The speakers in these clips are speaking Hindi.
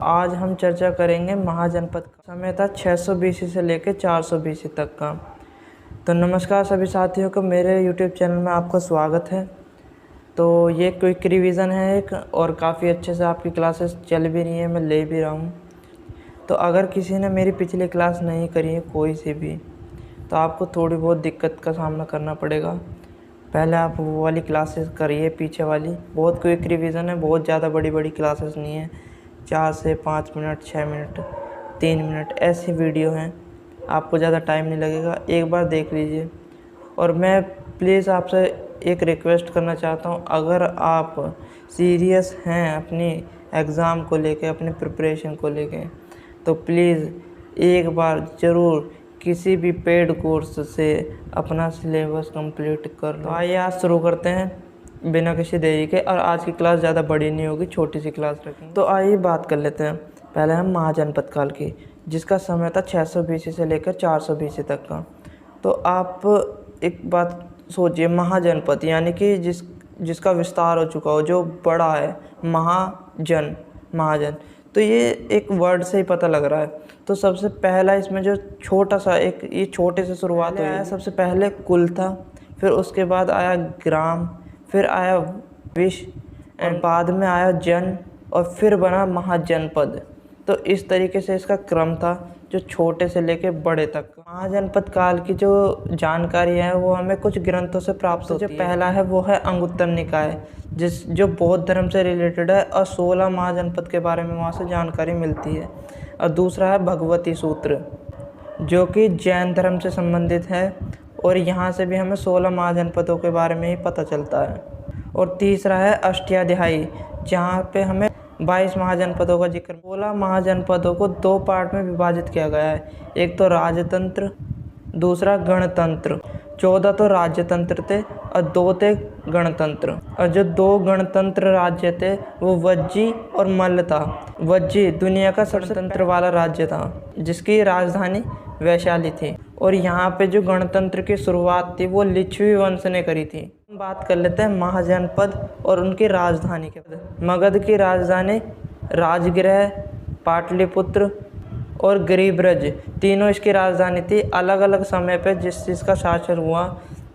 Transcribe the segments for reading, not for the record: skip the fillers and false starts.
आज हम चर्चा करेंगे महाजनपद का समय था 600 बीसी से लेकर 400 बीसी तक का। तो नमस्कार सभी साथियों को, मेरे YouTube चैनल में आपका स्वागत है। तो ये क्विक रिवीजन है एक, और काफ़ी अच्छे से आपकी क्लासेस चल भी रही है, मैं ले भी रहा हूँ। तो अगर किसी ने मेरी पिछली क्लास नहीं करी है कोई सी भी, तो आपको थोड़ी बहुत दिक्कत का सामना करना पड़ेगा। पहले आप वो वाली क्लासेस करिए, पीछे वाली। बहुत क्विक रिवीजन है, बहुत ज़्यादा बड़ी बड़ी क्लासेस नहीं है। 4 से 5 मिनट, 6 मिनट, 3 मिनट ऐसी वीडियो हैं, आपको ज़्यादा टाइम नहीं लगेगा, एक बार देख लीजिए। और मैं प्लीज़ आपसे एक रिक्वेस्ट करना चाहता हूँ, अगर आप सीरियस हैं अपनी एग्ज़ाम को लेके, अपनी प्रिपरेशन को लेके, तो प्लीज़ एक बार ज़रूर किसी भी पेड कोर्स से अपना सिलेबस कंप्लीट कर लो। आइए आज शुरू करते हैं बिना किसी देरी के। और आज की क्लास ज़्यादा बड़ी नहीं होगी, छोटी सी क्लास रखेंगे। तो आइए बात कर लेते हैं पहले हम महाजनपद काल की, जिसका समय था 600 बीसी से लेकर 400 बीसी तक का। तो आप एक बात सोचिए, महाजनपद यानी कि जिसका विस्तार हो चुका हो, जो बड़ा है, महाजन। तो ये एक वर्ड से ही पता लग रहा है। तो सबसे पहला इसमें जो छोटा सा एक, ये छोटे से शुरुआत हुई है। सबसे पहले कुल था, फिर उसके बाद आया ग्राम, फिर आया विश्व, और बाद में आया जन, और फिर बना महाजनपद। तो इस तरीके से इसका क्रम था, जो छोटे से लेके बड़े तक। महाजनपद काल की जो जानकारी है वो हमें कुछ ग्रंथों से प्राप्त होती है। जो पहला है वो है अंगुत्तर निकाय, जो बौद्ध धर्म से रिलेटेड है, और 16 महाजनपद के बारे में वहाँ से जानकारी मिलती है। और दूसरा है भगवती सूत्र, जो कि जैन धर्म से संबंधित है, और यहाँ से भी हमें 16 महाजनपदों के बारे में ही पता चलता है। और तीसरा है अष्टाध्यायी, जहाँ पे हमें 22 महाजनपदों का जिक्र। 16 महाजनपदों को 2 पार्ट में विभाजित किया गया है, एक तो राजतंत्र, दूसरा गणतंत्र। 14 तो राज्यतंत्र थे और 2 थे गणतंत्र। और जो 2 गणतंत्र राज्य थे वो वज्जी और मल्ल था। वज्जी दुनिया का स्वतंत्र वाला राज्य था, जिसकी राजधानी वैशाली थी। और यहाँ पे जो गणतंत्र की शुरुआत थी वो लिच्छवी वंश ने करी थी। बात कर लेते हैं महाजनपद और उनकी राजधानी के। मगध की राजधानी राजगृह, पाटलिपुत्र और गिरिब्रज, तीनों इसकी राजधानी थी। अलग अलग समय पे जिसका शासन हुआ,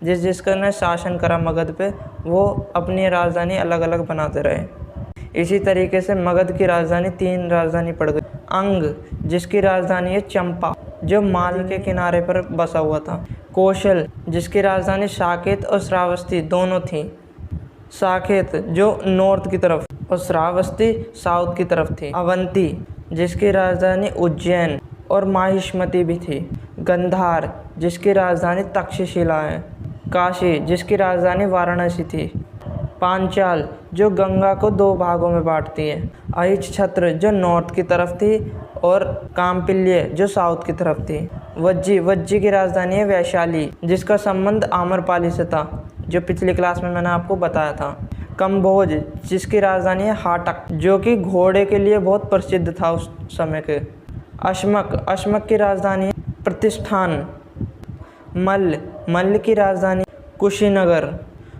जिसका ने शासन करा मगध पे, वो अपनी राजधानी अलग अलग बनाते रहे। इसी तरीके से मगध की राजधानी 3 राजधानी पड़ गई। अंग, जिसकी राजधानी है चंपा, जो माल के किनारे पर बसा हुआ था। कौशल, जिसकी राजधानी साकेत और श्रावस्ती दोनों थी। साकेत जो नॉर्थ की तरफ और श्रावस्ती साउथ की तरफ थी। अवंती, जिसकी राजधानी उज्जैन और माहिष्मती भी थी। गंधार, जिसकी राजधानी तक्षशिला है। काशी, जिसकी राजधानी वाराणसी थी। पांचाल, जो गंगा को 2 भागों में बांटती है। अहिच्छत्र, जो नॉर्थ की तरफ थी, और काम्पिल्य, जो साउथ की तरफ थी। वज्जी की राजधानी है वैशाली, जिसका संबंध आम्रपाली से था, जो पिछली क्लास में मैंने आपको बताया था। कंबोज, जिसकी राजधानी है हाटक, जो कि घोड़े के लिए बहुत प्रसिद्ध था उस समय के। अश्मक की राजधानी है प्रतिष्ठान। मल्ल की राजधानी कुशीनगर।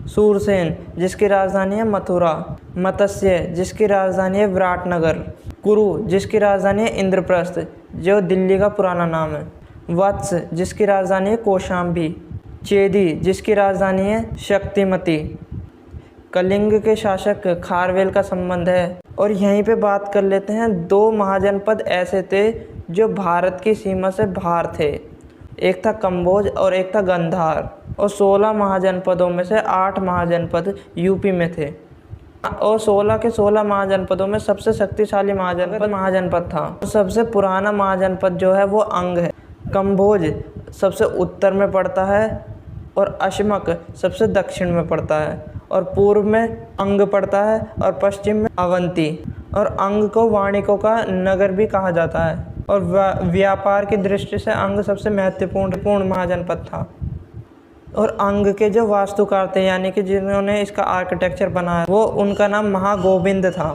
सूरसेन, जिसकी राजधानी है मथुरा। मत्स्य, जिसकी राजधानी है विराटनगर। कुरु, जिसकी राजधानी है इंद्रप्रस्थ, जो दिल्ली का पुराना नाम है। वत्स, जिसकी राजधानी है कौशाम्बी। चेदी, जिसकी राजधानी है शक्तिमती। कलिंग के शासक खारवेल का संबंध है। और यहीं पे बात कर लेते हैं, 2 महाजनपद ऐसे थे जो भारत की सीमा से बाहर थे, एक था कंबोज और एक था गंधार। और 16 महाजनपदों में से 8 महाजनपद यूपी में थे। और 16 के 16 महाजनपदों में सबसे शक्तिशाली महाजनपद था। सबसे पुराना महाजनपद जो है वो अंग है। कंबोज सबसे उत्तर में पड़ता है, और अश्मक सबसे दक्षिण में पड़ता है, और पूर्व में अंग पड़ता है, और पश्चिम में अवंती। और अंग को वाणिकों का नगर भी कहा जाता है, और व्यापार की दृष्टि से अंग सबसे महत्वपूर्ण महाजनपद था। और अंग के जो वास्तुकार थे, यानी कि जिन्होंने इसका आर्किटेक्चर बनाया, वो उनका नाम महागोविंद था।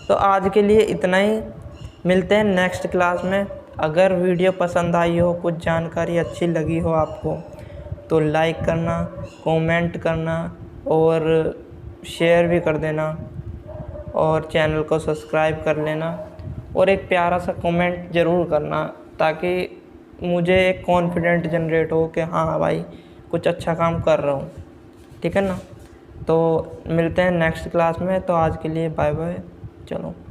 तो आज के लिए इतना ही, मिलते हैं नेक्स्ट क्लास में। अगर वीडियो पसंद आई हो, कुछ जानकारी अच्छी लगी हो आपको, तो लाइक करना, कमेंट करना और शेयर भी कर देना, और चैनल को सब्सक्राइब कर लेना। और एक प्यारा सा कमेंट ज़रूर करना, ताकि मुझे एक कॉन्फिडेंट जनरेट हो कि हाँ भाई कुछ अच्छा काम कर रहा हूँ। ठीक है ना। तो मिलते हैं नेक्स्ट क्लास में। तो आज के लिए बाय बाय। चलो।